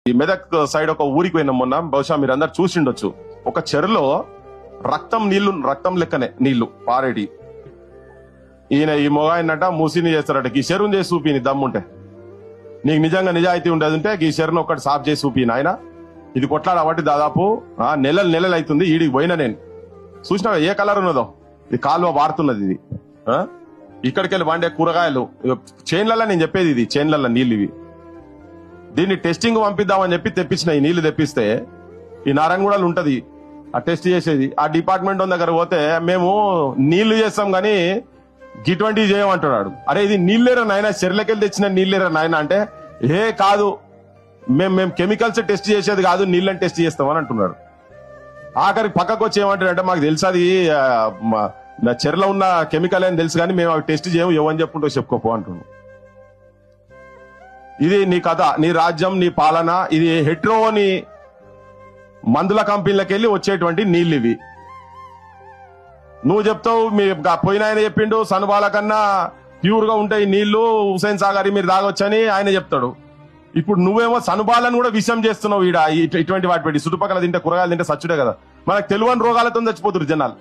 ఈ మెదక్ సైడ్ ఒక ఊరికి పోయినాం మొన్న, బహుశా మీరు అందరు చూసిండొచ్చు. ఒక చెరులో రక్తం లెక్కనే నీళ్లు పారేటి. ఈయన ఈ మొగాయనట మూసిని చేస్తారట, ఈ చెరువుని చేసి చూపిని దమ్ముంటే, నీకు నిజంగా నిజాయితీ ఉండేదంటే ఈ చెరువును ఒక్కటి సాఫ్ చేసి చూపిన ఆయన. ఇది కొట్లాడబట్టి దాదాపు నెలలు అవుతుంది. ఈడికి పోయినా నేను చూసినా ఏ కలర్ ఉన్నదో, ఇది కాలువ వాడుతున్నది. ఇది ఇక్కడికి వెళ్ళి వండే కూరగాయలు చైన్లలో, నేను చెప్పేది ఇది చైన్లలో నీళ్ళు ఇవి. దీన్ని టెస్టింగ్ పంపిద్దామని చెప్పి తెప్పించిన. ఈ నీళ్లు తెప్పిస్తే ఈ నారాయణగూడలు ఉంటది ఆ టెస్ట్ చేసేది, ఆ డిపార్ట్మెంట్ దగ్గర పోతే మేము నీళ్లు చేస్తాం గానీ గిటువంటివి చేయమంటున్నాడు. అరే ఇది నీళ్ళేరా నాయన, చెర్లకెళ్ళి తెచ్చిన నీళ్ళేరా నాయన అంటే, ఏ కాదు మేము కెమికల్స్ టెస్ట్ చేసేది కాదు, నీళ్ళని టెస్ట్ చేస్తామని అంటున్నాడు. ఆఖరికి పక్కకు వచ్చి ఏమంటాడంటే, మాకు తెలుసు అది నా చెర్లో ఉన్న కెమికల్ అని తెలుసు కానీ మేము అవి టెస్ట్ చేయము, ఎవని చెప్పుకుంటూ చెప్పుకోపో అంటున్నాడు. ఇది నీ కథ, నీ రాజ్యం, నీ పాలన. ఇది హెట్రోని మందుల కంపెనీలకు వెళ్ళి వచ్చేటువంటి నీళ్ళు ఇవి. నువ్వు చెప్తావు మీ పోయిన ఆయన చెప్పిండు సనుబాల కన్నా ప్యూర్ గా ఉంటాయి నీళ్లు, హుసేన్ సాగర్ మీరు తాగొచ్చని ఆయన చెప్తాడు. ఇప్పుడు నువ్వేమో సనుబాలను కూడా విషం చేస్తున్నావు. ఇటువంటి వాటి పెట్టి చుట్టుపక్కల తింటే కూరగాయలు తింటే సచ్చుడే కదా. మనకు తెలియని రోగాలతో చచ్చిపోతున్నారు జనాలు.